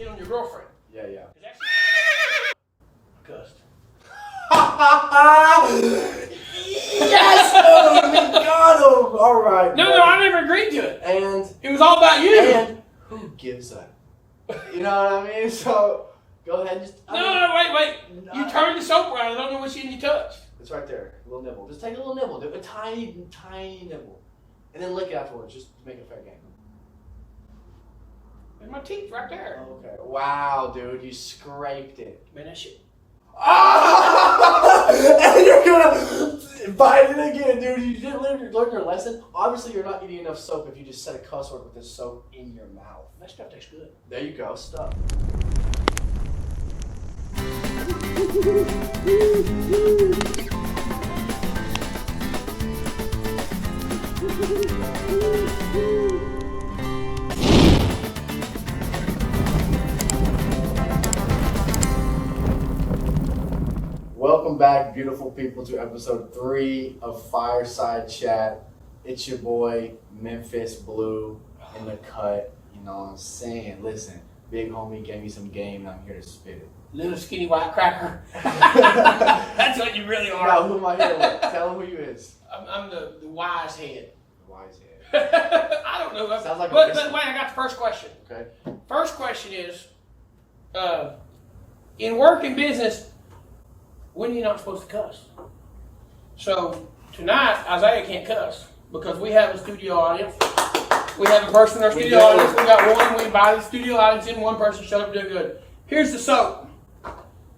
hit on your girlfriend. Yeah. Cussed. Yes! Oh, we got him! Alright. No, I never agreed to it. And it was all about you. And who gives a? You know what I mean? So, go ahead and just... Wait. You turned the soap around. I don't know which end you touched. It's right there. A little nibble. Just take a little nibble. Do a tiny nibble. And then lick it afterwards, just to make it fair game. There's my teeth right there. Okay. Wow, dude. You scraped it. Man, that shit. Ah! And you're gonna bite it again, dude. You didn't learn your lesson. Obviously, you're not eating enough soap if you just said a cuss word with this soap in your mouth. That stuff tastes good. There you go. Stuff. Welcome back, beautiful people, to episode 3 of Fireside Chat. It's your boy, Memphis Blue, in the cut. You know what I'm saying? Listen, big homie gave me some game, and I'm here to spit it. Little skinny white cracker. That's what you really are. Now, who am I here with? Tell him who you is. I'm the wise head. The wise head. I don't know. Sounds like but wait, I got the first question. Okay. First question is, in work and business, when are you not supposed to cuss? So tonight, Isaiah can't cuss because we have a studio audience. We have a person in our studio audience. We got one. We invited the studio audience in. One person showed up doing good. Here's the soap.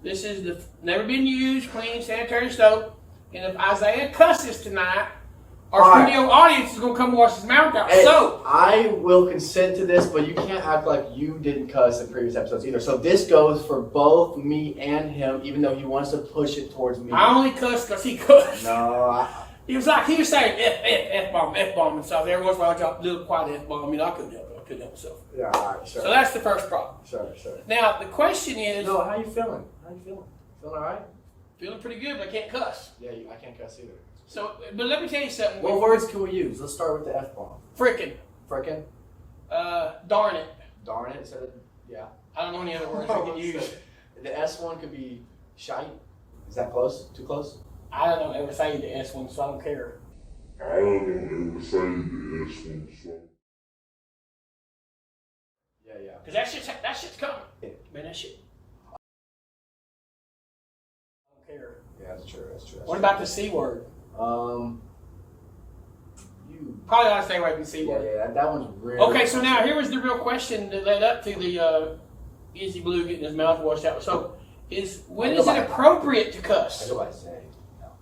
This is the never been used, clean, sanitary soap. And if Isaiah cusses tonight, our studio audience is going to come wash his mouth out. Hey, So I will consent to this, but you can't act like you didn't cuss in previous episodes either. So this goes for both me and him, even though he wants to push it towards me. I only cussed because he cussed. No, He was saying F-bomb, and so every once in a while I dropped a little quiet F-bomb. I couldn't help it. I couldn't help myself. Yeah, all right, sure. So that's the first problem. Sure. Now, the question is... No, how you feeling? Feeling all right? Feeling pretty good, but I can't cuss. Yeah, I can't cuss either. So, but let me tell you something. What words can we use? Let's start with the F-bomb. Frickin'. Frickin'? Darn it. Darn it, instead of, yeah. I don't know any other words I can use. The S one could be shite. Is that close? Too close? I don't ever say the S one, so I don't care. I don't ever say the S one, so. Yeah. Because that shit's coming. Yeah. Man, that shit. I don't care. Yeah, that's true. What about the C word? You. Probably ought to stay away from the C word. Yeah, that one's really... Okay, so now here was the real question that led up to the Easy Blue getting his mouth washed out. So, when is it appropriate to cuss? I go by Zay.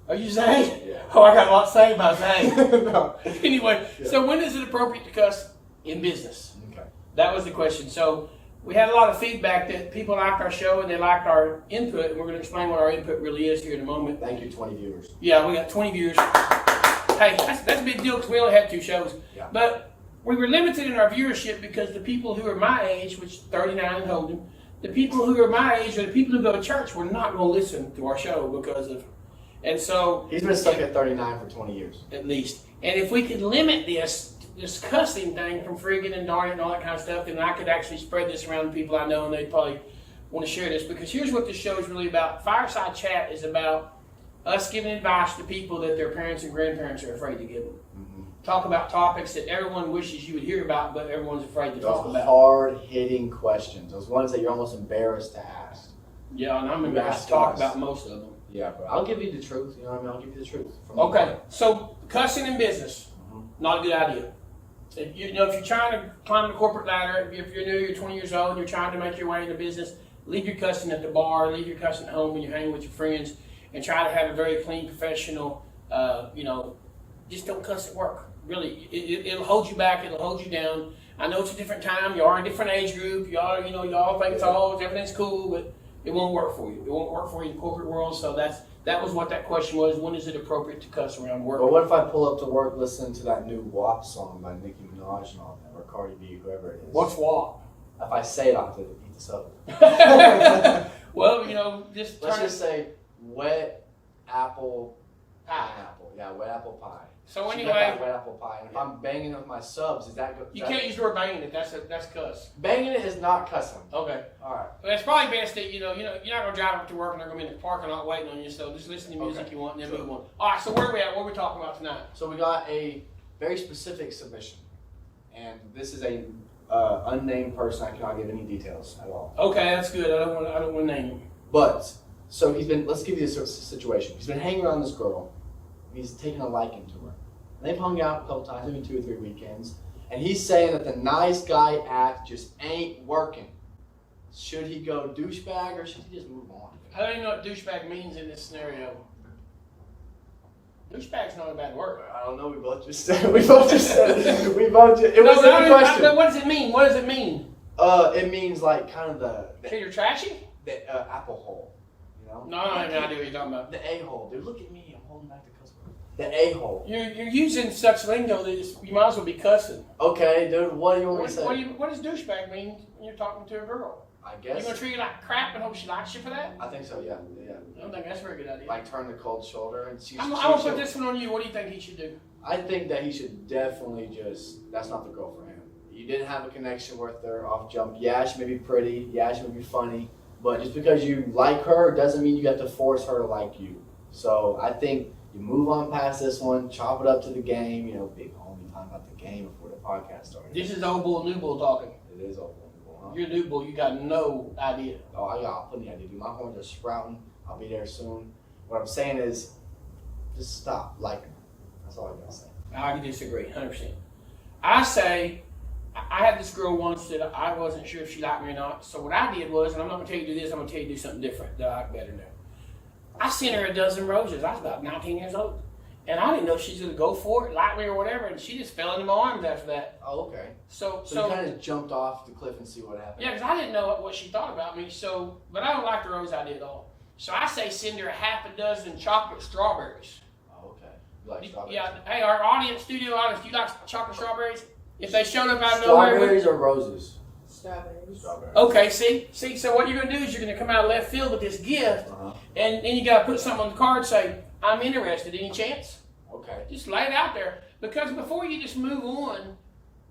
Are you Zay? Yeah. Oh, I got a lot to say about Zay. No. Anyway, Yeah. So when is it appropriate to cuss in business? Okay. That was the question. So we had a lot of feedback that people liked our show and they liked our input, and we're going to explain what our input really is here in a moment. Thank you, 20 viewers. Yeah, we got 20 viewers. Hey, that's a big deal because we only had 2 shows. Yeah. But we were limited in our viewership because the people who are my age, which is 39 and holding, the people who are my age or the people who go to church were not going to listen to our show because of... And so... He's been stuck at 39 for 20 years. At least. And if we could limit this cussing thing from friggin' and darn it and all that kind of stuff, then I could actually spread this around the people I know and they'd probably want to share this. Because here's what this show is really about. Fireside Chat is about us giving advice to people that their parents and grandparents are afraid to give them. Mm-hmm. Talk about topics that everyone wishes you would hear about, but everyone's afraid to talk about. Hard-hitting questions. Those ones that you're almost embarrassed to ask. Yeah, and I'm embarrassed to talk about most of them. Yeah, but I'll give you the truth. You know what I mean? I'll give you the truth. Okay, so cussing in business, not a good idea. If you're trying to climb the corporate ladder, if you're new, you're 20 years old, and you're trying to make your way into business, leave your cussing at the bar, leave your cussing at home when you're hanging with your friends, and try to have a very clean, professional, just don't cuss at work. Really, it'll hold you back, it'll hold you down. I know it's a different time, you are a different age group, y'all think it's all, everything's cool, but it won't work for you. It won't work for you in the corporate world, so that was what that question was. When is it appropriate to cuss around work? But what if I pull up to work listening to that new WAP song by Nicki Minaj and all that, or Cardi B, whoever it is? What's WAP? If I say it, I'll have to eat this up. Well, let's just say wet apple pineapple. Yeah, wet apple pie. So She got anyway, that red apple pie. And if I'm banging it with my subs, is that good? you can't use the word banging it. That's cuss. Banging it is not cussing. Okay. All right. Well, it's probably best that you're not gonna drive up to work and they're gonna be in the parking lot waiting on you. So just listen to the music you want and then move on. All right. So where are we at? What are we talking about tonight? So we got a very specific submission, and this is a unnamed person. I cannot give any details at all. Okay, that's good. I don't want to name him. But so he's been. Let's give you this situation. He's been hanging around this girl. And he's taken a liking to her. And they've hung out a couple times, maybe 2 or 3 weekends. And he's saying that the nice guy act just ain't working. Should he go douchebag or should he just move on? I don't even know what douchebag means in this scenario. Douchebag's not a bad word. I don't know. We both just said. It was a good question. What does it mean? What does it mean? It means like kind of So you're trashy? the apple hole. You know? No, I have no idea what you're talking about. The a-hole. Dude, look at me. I'm holding back the cuss word. The a-hole. You're using such lingo that you might as well be cussing. Okay, dude. What do you want me to say? What does douchebag mean when you're talking to a girl? I You guess. gonna treat her like crap and hope she likes you for that? I think so. Yeah. I don't think that's a very good idea. Like turn the cold shoulder and she's. I'm gonna put this one on you. What do you think he should do? I think that he should definitely just. That's not the girl for him. You didn't have a connection with her off jump. Yeah, she may be pretty. Yeah, she may be funny. But just because you like her doesn't mean you have to force her to like you. So I think you move on past this one, chop it up to the game. You know, big homie talking about the game before the podcast started. This is old bull, new bull talking. It is old bull, huh? You're new bull. You got no idea. Oh, I got plenty of idea. Dude. My horns are sprouting. I'll be there soon. What I'm saying is, just stop liking her. That's all I gotta say. I disagree, 100%. I say, I had this girl once that I wasn't sure if she liked me or not. So what I did was, and I'm not going to tell you to do this, I'm going to tell you to do something different that I like better now. I sent her a dozen roses. I was about 19 years old. And I didn't know she was going to go for it, like me or whatever, and she just fell into my arms after that. Oh, okay. So you kind of jumped off the cliff and see what happened. Yeah, because I didn't know what she thought about me. So, but I don't like the rose idea at all. So I say send her half a dozen chocolate strawberries. Oh, okay. You like strawberries? Yeah. Hey, our audience, studio audience, do you like chocolate strawberries? If they showed up out of nowhere. Strawberries or roses? Strawberries. Strawberries. Okay, see. So what you're gonna do is you're gonna come out of left field with this gift, and then you gotta put something on the card. Say, I'm interested. Any chance? Okay. Just lay it out there. Because before you just move on,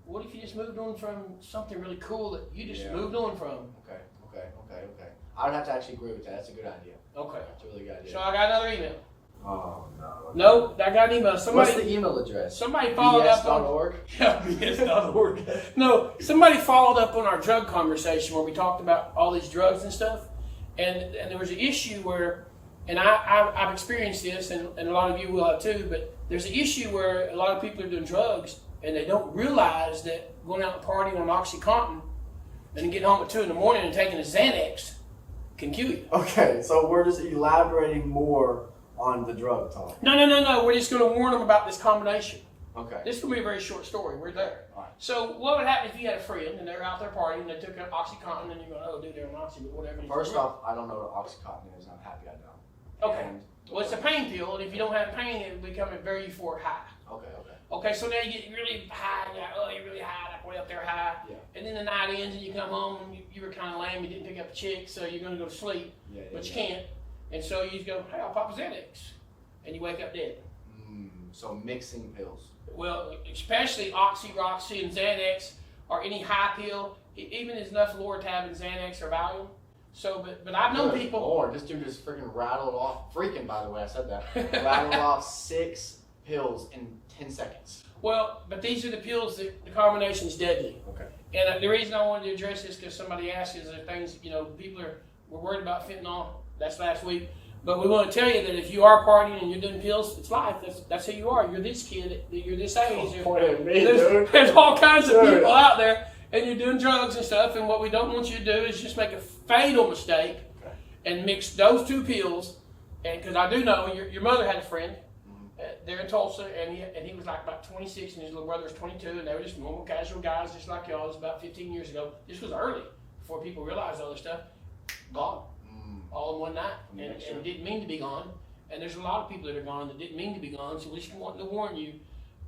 what if you just moved on from something really cool that you just moved on from? Okay. I would have to actually agree with that. That's a good idea. Okay. That's a really good idea. So I got another email. Oh, no. No, I got an email. What's Somebody. the email address? Somebody followed up on. BS.org? Yeah, BS.org. No, somebody followed up on our drug conversation where we talked about all these drugs and stuff, and there was an issue where, and I've experienced this, and a lot of you will have too, but there's an issue where a lot of people are doing drugs and they don't realize that going out and partying on OxyContin and then getting home at 2 in the morning and taking a Xanax can kill you. Okay, so we're just elaborating more on the drug talk. No. We're just going to warn them about this combination. Okay. This is going to be a very short story. We're there. All right. So what would happen if you had a friend and they're out there partying and they took an OxyContin and you're going, oh, dude, they're on Oxy, but whatever. First off, I don't know what OxyContin is. I'm happy I don't. Okay. Well, it's a pain pill, and if you don't have pain, it will become a very euphoric high. Okay. Okay, so now you get really high, and you're like, oh, you're really high, like way up there high. Yeah. And then the night ends, and you come home, and you were kind of lame, you didn't pick up a chick, so you're going to go to sleep, but you can't. And so you just go, hey, I'll pop a Xanax. And you wake up dead. So mixing pills. Well, especially Oxy, Roxy, and Xanax, or any high pill, even as enough Loratab and Xanax or Valium. So, but I've known people. Lord, this dude just freaking rattled off. Freaking, by the way, I said that. Rattled off 6 pills in 10 seconds. Well, but these are the pills that the combination is deadly. Okay. And the reason I wanted to address this because somebody asked is there things, people were worried about fentanyl. That's last week. But we want to tell you that if you are partying and you're doing pills, it's life. That's who you are. You're this kid. You're this age. There's all kinds of people out there. And you're doing drugs and stuff, and what we don't want you to do is just make a fatal mistake and mix those 2 pills. And because I do know your mother had a friend there in Tulsa, and he was like about 26, and his little brother was 22, and they were just normal, casual guys, just like y'all. It was about 15 years ago. This was early, before people realized all this stuff. Gone, all in one night, and didn't mean to be gone. And there's a lot of people that are gone that didn't mean to be gone. So we just want to warn you: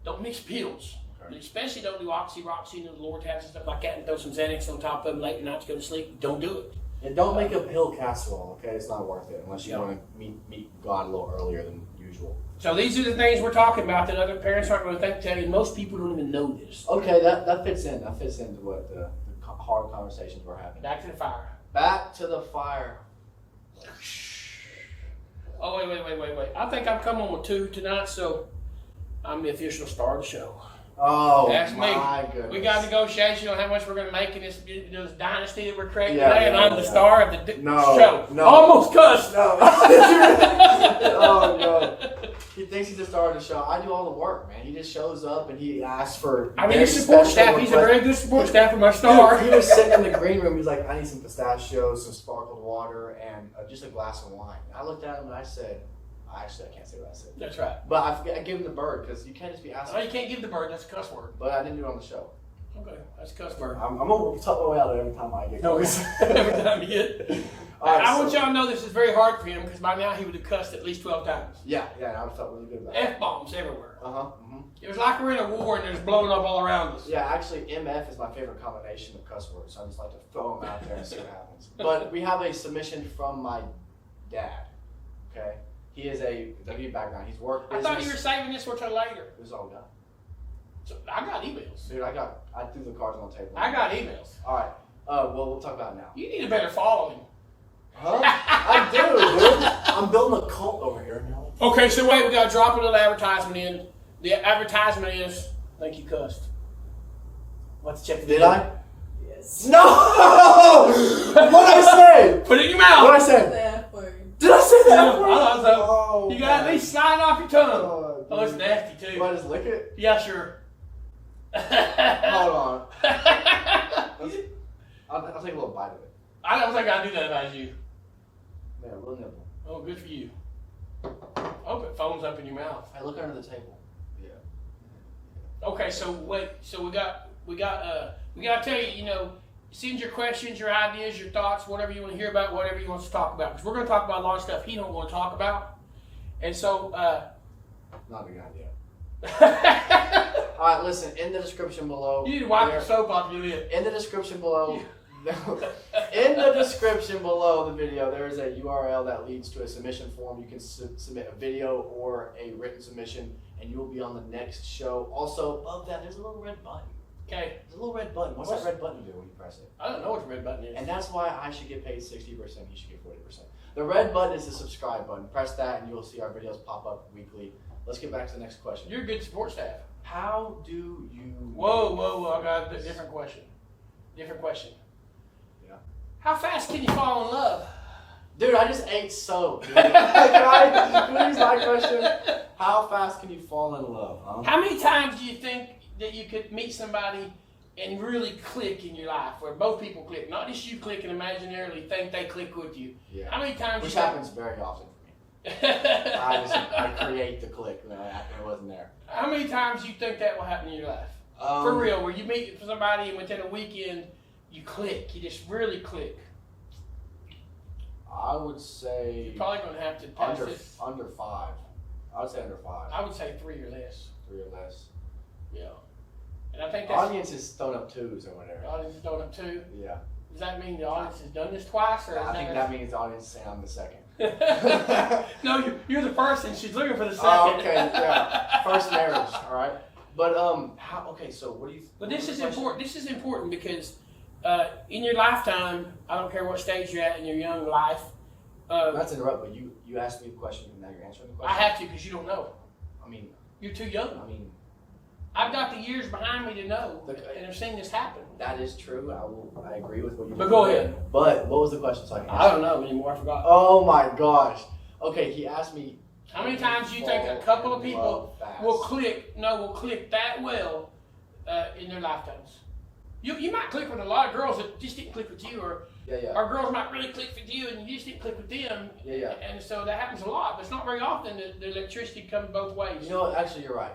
don't mix pills. And especially don't do Oxy, Roxy, and the Loratabs and stuff like that, and throw some Xanax on top of them late at night to go to sleep. Don't do it. And don't make a pill casserole, okay? It's not worth it unless you want to meet God a little earlier than usual. So these are the things we're talking about that other parents aren't going to tell you. Most people don't even know this. Okay, that fits in. That fits into what the hard conversations we're having. Back to the fire. Back to the fire. Oh, wait. I think I'm coming with 2 tonight, so I'm the official star of the show. Oh, That's my me. goodness. We got negotiation on how much we're going to make in this dynasty that we're creating Yeah, today, and I'm the star of the show. No. Almost cussed. No. Oh, no. He thinks he's the star of the show. I do all the work, man. He just shows up and he asks for. I mean, his support staff. He's a very good support staff for my star. Dude, he was sitting in the green room. He's like, I need some pistachios, some sparkled water, and just a glass of wine. And I looked at him and I said, actually, I can't say what I said. That's right. But I gave him the bird because you can't just be asking. No, you can't give the bird. That's a cuss word. But I didn't do it on the show. Okay, that's a cuss word. I'm going to tuck my way out of it every time I get close. Every time you get. All right, I want y'all to know this is very hard for him because by now he would have cussed at least 12 times. Yeah, I felt really good about it. F-bombs everywhere. Mm-hmm. It was like we're in a war and there's blowing up all around us. Yeah, actually, MF is my favorite combination of cuss words, so I just like to throw them out there and see what happens. But we have a submission from my dad, okay? He is a W background. He's worked business. I thought you were saving this for till later. This is all we got. So I got emails. Dude, I threw the cards on the table. I got emails. All right, well, we'll talk about it now. You need a better following. Huh? I do, dude. I'm building a cult over here. Okay, so wait, we got to drop a little advertisement in. The advertisement is, I think you cussed. Let's check the Did video. I? Yes. No! What did I say? Put it in your mouth. What did I say? The F word. Did I say that? I thought so. Oh, You got at least slide off your tongue. Oh, Oh, it's nasty too. Do I just lick it? Yeah, sure. Hold on. I'll take a little bite of it. I don't think I'd do that if I was you. Man, a little nibble. Oh, good for you. I hope it foams up in your mouth. Hey, look under the table. Yeah. Okay, so wait, so we got to tell you, you know, send your questions, your ideas, your thoughts, whatever you want to hear about, whatever you want us to talk about. Because we're going to talk about a lot of stuff he don't want to talk about. And so, Not a good idea. All right, listen. In the description below. you need to wipe the soap off your lip. In the description below. In the description below the video, there is a URL that leads to a submission form. You can submit a video or a written submission, and you will be on the next show. Also, above that, there's a little red button. Okay. There's a little red button. What's that red button do when you press it? I don't know what the red button is. And that's why I should get paid 60%. He should get 40%. The red button is the subscribe button. Press that, and you will see our videos pop up weekly. Let's get back to the next question. You're a good support staff. How do you? Whoa! I got a different question. Yeah. How fast can you fall in love? Dude, I just ate soap. Dude. Can I please my question? How fast can you fall in love? Huh? How many times do you think that you could meet somebody and really click in your life, where both people click, not just you click and imaginarily think they click with you? Yeah. How many times? Which happens very often for me. I create the click when it wasn't there. How many times do you think that will happen in your life? For real, where you meet somebody and within a weekend you click, you just really click. I would say You're probably going to have to pass this. under 5. I would say under 5. I would say 3 or less. 3 or less. Yeah. And I think that's Audience is throwing up 2s or whatever. the audience is throwing up 2. Yeah. Does that mean the audience has done this twice, or I think that means the audience is saying I'm the second. No, you're the first, and she's looking for the second. Oh, okay, yeah. First marriage, all right. But how? Okay, so what do you? But this is important. This is important because in your lifetime, I don't care what stage you're at in your young life. Not to interrupt, but you asked me a question, and now you're answering the I question. have to because you don't know. I mean, You're too young. I mean, I've got the years behind me to know, Look, and I've seen this happen. that is true. I agree with what you. But go ahead. But what was the question? So I can I don't know anymore. I forgot. Oh my gosh. Okay, he asked me. How many times do you think a couple of people will click that well in their lifetimes? You might click with a lot of girls that just didn't click with you, or girls might really click with you and you just didn't click with them. Yeah. And so that happens a lot, but it's not very often that the electricity comes both ways. You know, actually, you're right.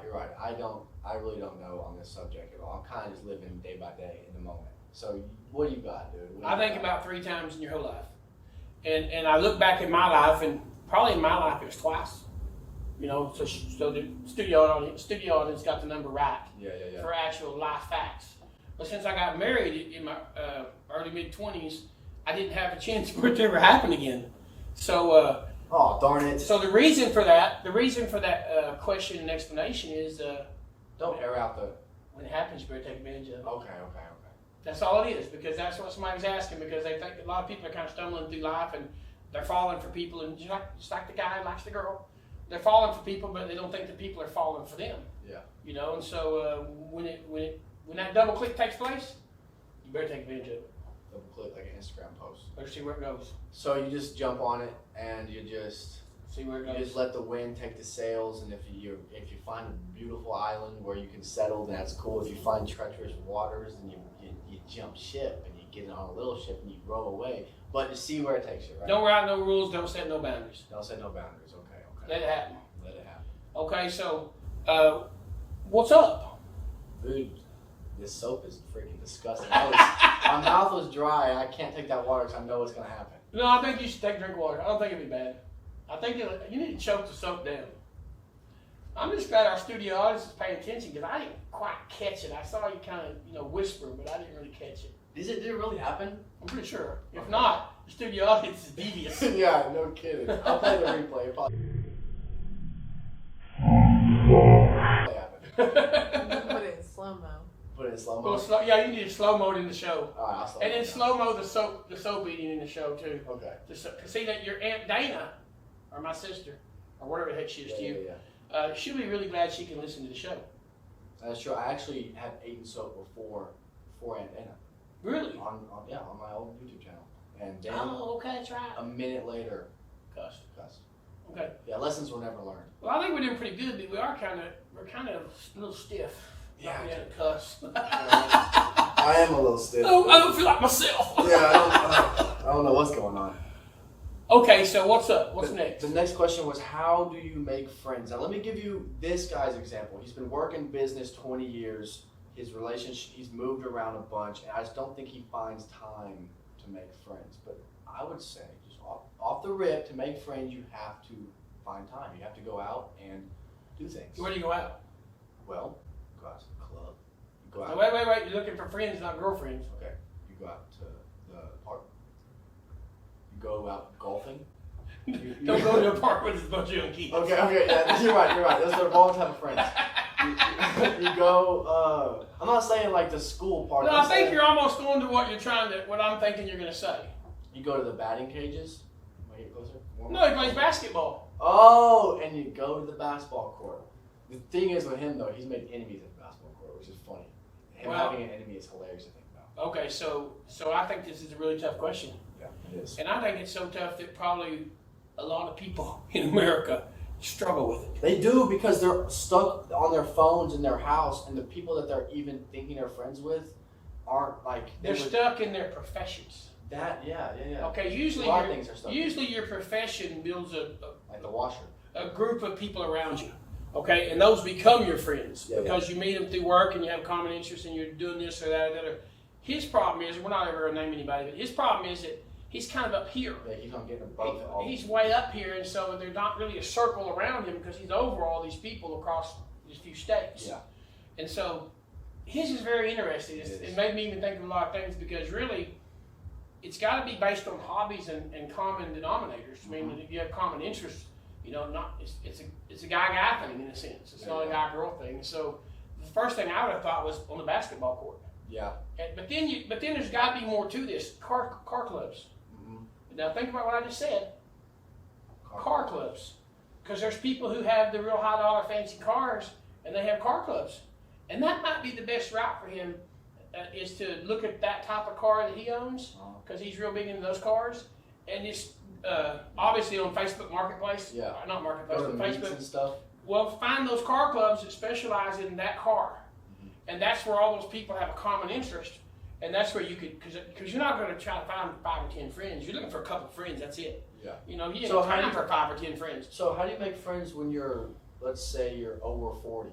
I really don't know on this subject at all. I'm kind of just living day by day in the moment. So, what do you got, dude? I think about 3 times in your whole life, and I look back at my life, and probably in my life it was twice. You know, so the studio audience got the number right for actual life facts. But since I got married in my early mid-20s, I didn't have a chance for it to ever happen again. So Oh, darn it. So the reason for that question and explanation is Don't air out the... when it happens, you better take advantage of it. Okay. That's all it is, because that's what somebody's asking, because they think a lot of people are kind of stumbling through life and they're falling for people, and just like the guy likes the girl, they're falling for people, but they don't think the people are falling for them. Yeah. You know, and so when that double click takes place, you better take advantage of it. Double click like an Instagram post. Better see where it goes. So you just jump on it and you just See where it you goes. just let the wind take the sails, and if you find a beautiful island where you can settle, then that's cool. If you find treacherous waters, then you jump ship and you get on a little ship and you row away. But you see where it takes you, right? Don't write no rules. Don't set no boundaries. Don't set no boundaries. Okay. Let it happen. Let it happen. Okay, so what's up? Dude, this soap is freaking disgusting. My mouth was dry. I can't take that water because I know what's gonna happen. No, I think you should take a drink of water. I don't think it'd be bad. I think you need to choke the soap down. I'm just glad our studio audience is paying attention, because I didn't quite catch it. I saw you kind of whisper, but I didn't really catch it. Did it really happen? I'm pretty sure. If Okay. not, the studio audience is devious. Yeah, no kidding. I'll play the replay. It probably happened. Put it in slow mo. Put it in slow Well, mo. yeah, you need to slow mode in the show, All right, I'll slow and it then down. slow mo the soap eating in the show too. Okay. To see that your Aunt Dana, or my sister, or whatever the heck she is to you, Yeah. she'll be really glad she can listen to the show. That's true. I actually have eaten soap before Aunt Anna Really? on my old YouTube channel, and then Oh, okay, that's right. a minute later, Cuss. cuss. Okay. Yeah, lessons were never learned. Well, I think we're doing pretty good, but we're kind of a little stiff. Yeah. Not being able to cuss. I am a little stiff. I don't feel like myself. Yeah, I don't know what's going on. Okay, so what's up? What's next? The next question was, how do you make friends? Now, let me give you this guy's example. He's been working business 20 years. His relationship, he's moved around a bunch, and I just don't think he finds time to make friends. But I would say, just off the rip, to make friends, you have to find time. You have to go out and do things. Where do you go out? Well, go out to the club. You go out. Now, wait. You're looking for friends, not girlfriends. Okay. You go out to the park. You go out golfing. Don't go to a park with a bunch of young kids. Okay, yeah, you're right. Those are the wrong type of friends. You go, I'm not saying like the school park. No, I'm I think saying you're almost going to what I'm thinking you're going to say. you go to the batting cages. Wanna get closer? No, he plays basketball. Oh, and you go to the basketball court. The thing is with him though, he's made enemies at the basketball court, which is funny. Him Well- having an enemy is hilarious to think about. Okay, so I think this is a really tough question. Yeah, it is. And I think it's so tough that probably a lot of people in America struggle with it. They do, because they're stuck on their phones in their house, and the people that they're even thinking they're friends with aren't like They're stuck in their professions. that. Yeah. Okay, A lot of things are stuck. usually your profession builds Like the washer. a group of people around you. Okay, and those become your friends Yeah, because you meet them through work and you have common interests and you're doing this or that or that. Or. His problem is, we're not ever going to name anybody, but his problem is that he's kind of up here. Yeah, he's not getting above all. He's way up here, and so there's not really a circle around him because he's over all these people across these few states. Yeah. And so his is very interesting. It made me even think of a lot of things because really it's got to be based on hobbies and common denominators. I mean, if you have common interests, you know, it's a guy thing in a sense. It's not a guy-girl thing. So the first thing I would have thought was on the basketball court. Yeah. But then there's got to be more to this. Car clubs. Now think about what I just said. Car clubs. Because there's people who have the real high dollar fancy cars and they have car clubs. And that might be the best route for him is to look at that type of car that he owns because he's real big into those cars. And just obviously on Facebook Marketplace. Yeah. Not Marketplace, Go to but meets Facebook. and stuff. Well, find those car clubs that specialize in that car. And that's where all those people have a common interest. And that's where you could, because you're not going to try to find 5 or 10 friends. You're looking for a couple of friends. That's it. Yeah. You know, you ain't So got how do time you- for 5 or 10 friends. So how do you make friends when you're, let's say you're over 40,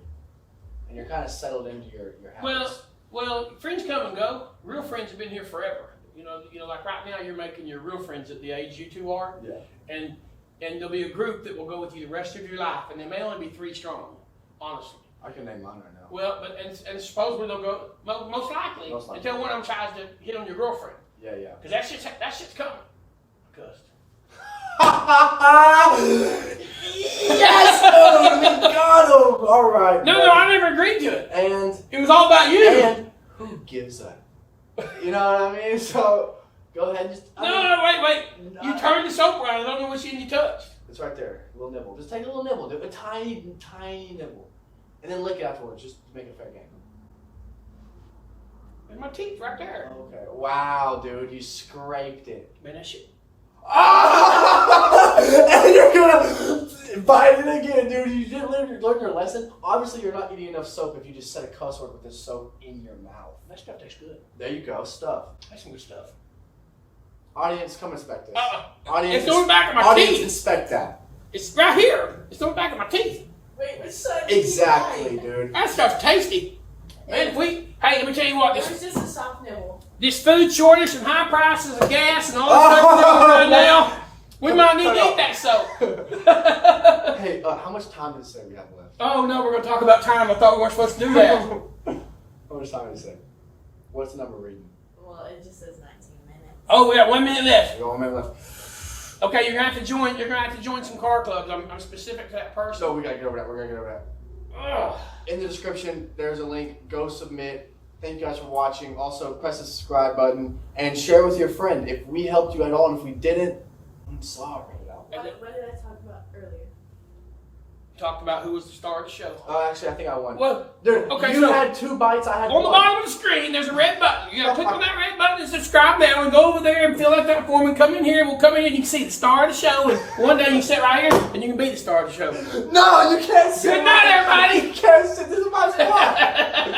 and you're kind of settled into your habits? Well, friends come and go. Real friends have been here forever. You know, like right now you're making your real friends at the age you two are. Yeah. And there'll be a group that will go with you the rest of your life, and they may only be 3 strong, honestly. I can name mine right now. Well, but and supposedly they'll go most likely until one of them tries to hit on your girlfriend. Yeah. Because that shit's coming. Cussed. Yes, dude, we got him. All right. No, buddy. no, I never agreed to it. And It was all about you. and who gives a? You know what I mean? So go ahead and just. No, wait. You turned the soap around. I don't know which end you touched. It's right there. A little nibble. Just take a little nibble, dude. A tiny nibble, and then lick it afterwards. Just to make it fair game. And my teeth right there. Okay. Wow, dude, you scraped it. Man, that shit. Ah! And you're gonna bite it again, dude. You didn't learn your lesson. Obviously, you're not eating enough soap if you just said a cuss word with this soap in your mouth. That stuff tastes good. There you go, stuff. That's some good stuff. Audience, come inspect this. It's on the back of my audience, teeth. inspect that. It's right here. It's on the back of my teeth. Wait, which side? Exactly, dude. That stuff's tasty. Man, hey, let me tell you what. It was just a soft nibble. This food shortage and high prices of gas and all this stuff we're doing right now, we might need to eat that soap. Hey, how much time did it say we have left? Oh no, we're gonna talk about time. I thought we weren't supposed to do that. How much time did it say? What's the number reading? Well, it just says 19 minutes. Oh, we got 1 minute left. We got 1 minute left. Okay, you're gonna have to join. You're gonna have to join some car clubs. I'm specific to that person. So we gotta get over that. We're gonna get over that. Ugh. In the description, there's a link. Go submit. Thank you guys for watching. Also, press the subscribe button and share with your friend. If we helped you at all, and if we didn't, I'm sorry. What did I talk about earlier? Talked about who was the star of the show. Actually, I think I won. Well, Dude, okay, you so had 2 bites. I had on the 1. bottom of the screen, there's a red button. You gotta click on that red button and subscribe now, and go over there and fill out that form and come in here. We'll come in and you can see the star of the show. And one day you can sit right here and you can be the star of the show. No, you can't sit. Good night, everybody. You can't sit. This is my spot.